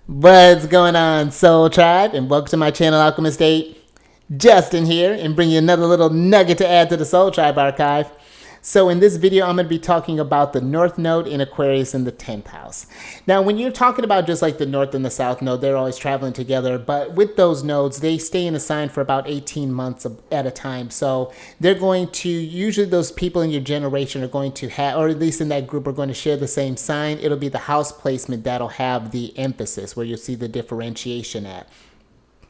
What's going on, Soul Tribe? And welcome to my channel, Alchemist 8. Justin here, and bring you another little nugget to add to the Soul Tribe archive. So in this video, I'm going to be talking about the North Node in Aquarius in the 10th house. Now, when you're talking about just like the North and the South Node, they're always traveling together. But with those nodes, they stay in a sign for about 18 months at a time. So they're going to, usually those people in your generation are going to have, or at least in that group, are going to share the same sign. It'll be the house placement that'll have the emphasis, where you'll see the differentiation at.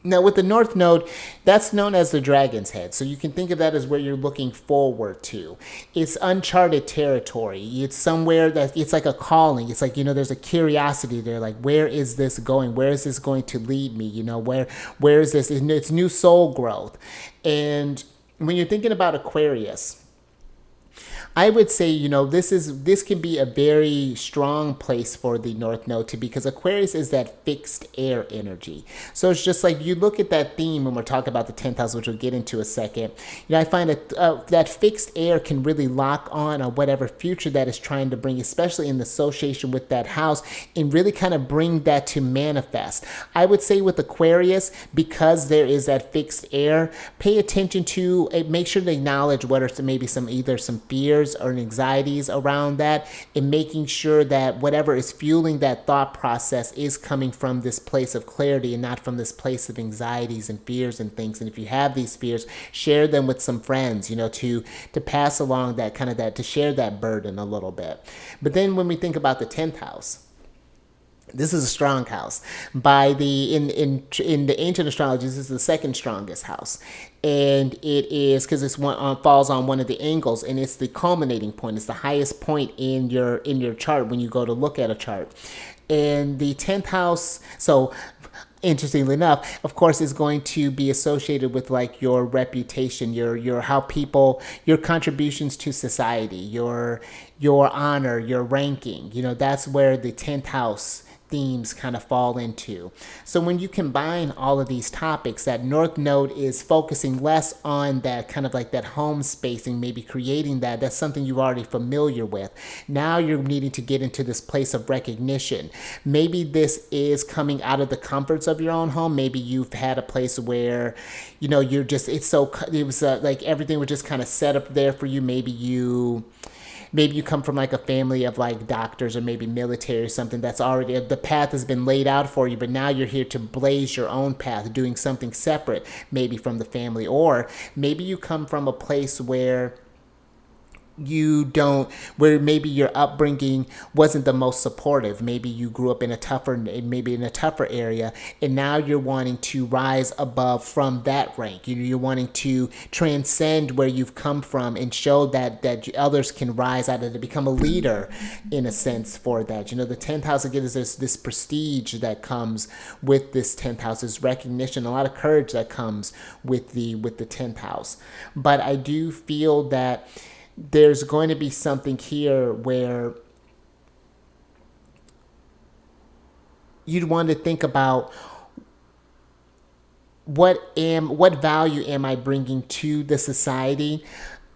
Now, with the North Node, that's known as the Dragon's Head. So you can think of that as where you're looking forward to. It's uncharted territory. It's somewhere that it's like a calling. It's like, there's a curiosity there. Like, where is this going? Where is this going to lead me? Where is this? It's new soul growth. And when you're thinking about Aquarius, I would say, this can be a very strong place for the North Node to be, because Aquarius is that fixed air energy. So it's just like you look at that theme when we're talking about the 10th house, which we'll get into a second. I find that that fixed air can really lock on whatever future that is trying to bring, especially in the association with that house, and really kind of bring that to manifest. I would say with Aquarius, because there is that fixed air, pay attention to, make sure to acknowledge what are maybe either some fears or anxieties around that, and making sure that whatever is fueling that thought process is coming from this place of clarity and not from this place of anxieties and fears and things. And if you have these fears, share them with some friends, to pass along that to share that burden a little bit. But then when we think about the 10th house, this is a strong house. In the ancient astrology, this is the second strongest house, and it is because it's falls on one of the angles, and it's the culminating point. It's the highest point in your chart when you go to look at a chart. And the 10th house, so interestingly enough, of course, is going to be associated with like your reputation, your how people, your contributions to society, your honor, your ranking. That's where the 10th house themes kind of fall into. So when you combine all of these topics, that North Node is focusing less on that kind of like that home spacing, maybe creating that's something you're already familiar with. Now you're needing to get into this place of recognition. Maybe this is coming out of the comforts of your own home. Maybe you've had a place where, it was like everything was just kind of set up there for you. Maybe you come from like a family of like doctors or maybe military or something, that's already, the path has been laid out for you, but now you're here to blaze your own path, doing something separate maybe from the family. Or maybe you come from a place where maybe your upbringing wasn't the most supportive. Maybe you grew up in a tougher area, and now you're wanting to rise above from that rank. You're wanting to transcend where you've come from and show that others can rise out of it, become a leader in a sense for that. The 10th house again is this prestige that comes with this 10th house, this recognition, a lot of courage that comes with the 10th house. But I do feel that there's going to be something here where you'd want to think about what value am I bringing to the society,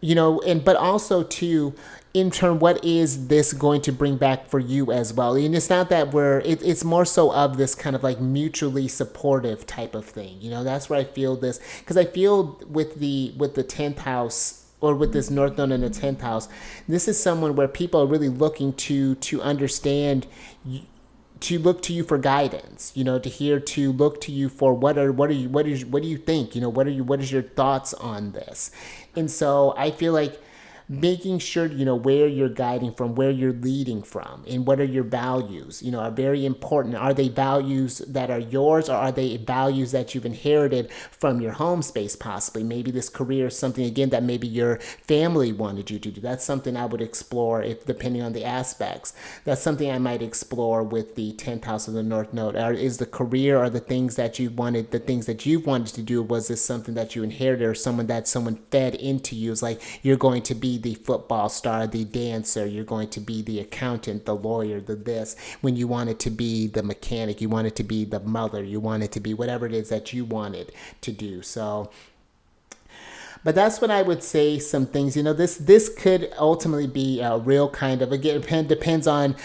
but also too, in turn, what is this going to bring back for you as well? And it's not that it's more so of this kind of like mutually supportive type of thing. That's where I feel this, because I feel with the 10th house, or with this North Node in the 10th house, this is someone where people are really looking to understand, to look to you for guidance, to look to you for what do you think, what is your thoughts on this? And so I feel like making sure where you're guiding from, where you're leading from, and what are your values, are very important. Are they values that are yours, or are they values that you've inherited from your home space? Possibly, maybe this career is something again that maybe your family wanted you to do. That's something I would explore, if depending on the aspects. That's something I might explore with the 10th house of the North Node. Or is the career, or the things that you've wanted to do, was this something that you inherited, or someone fed into you? It's like you're going to be the football star, the dancer, you're going to be the accountant, the lawyer, the this, when you wanted to be the mechanic, you wanted to be the mother, you wanted to be whatever it is that you wanted to do. So but that's what I would say. Some things, this could ultimately be a real kind of, again, depends on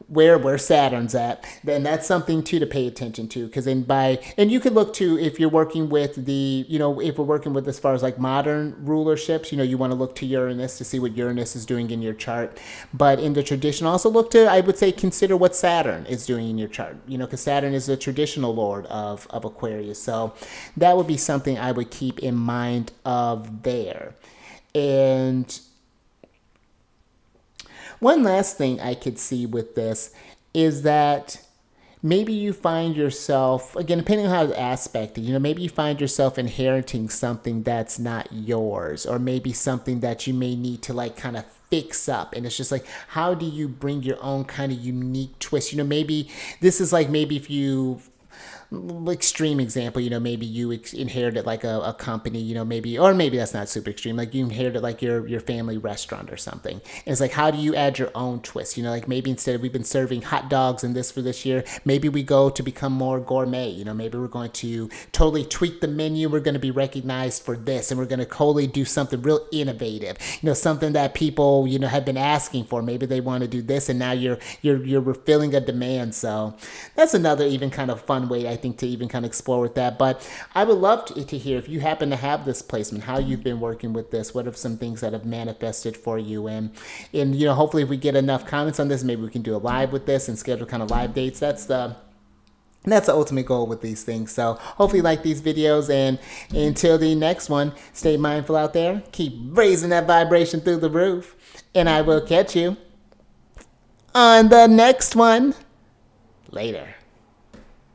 where Saturn's at, then that's something too to pay attention to. Because and you could look to, if you're working with the, if we're working with as far as like modern rulerships, you want to look to Uranus to see what Uranus is doing in your chart. But in the tradition, also look to, I would say, consider what Saturn is doing in your chart, because Saturn is the traditional lord of Aquarius. So that would be something I would keep in mind of there. And one last thing I could see with this is that maybe you find yourself, again, depending on how it's aspected, maybe you find yourself inheriting something that's not yours, or maybe something that you may need to like kind of fix up. And it's just like, how do you bring your own kind of unique twist? Maybe this is like, maybe if you, extreme example, maybe you inherited like a company, maybe, or maybe that's not super extreme, like you inherited like your family restaurant or something. And it's like, how do you add your own twist? Like maybe instead of, we've been serving hot dogs and this for this year, maybe we go to become more gourmet. Maybe we're going to totally tweak the menu. We're going to be recognized for this, and we're going to totally do something real innovative, something that people, have been asking for. Maybe they want to do this, and now you're fulfilling a demand. So that's another even kind of fun way, I think, to even kind of explore with that. But I would love to hear, if you happen to have this placement, how you've been working with this. What are some things that have manifested for you? And hopefully if we get enough comments on this, maybe we can do a live with this and schedule kind of live dates. That's the ultimate goal with these things. So hopefully you like these videos, and until the next one, stay mindful out there, keep raising that vibration through the roof, and I will catch you on the next one. Later.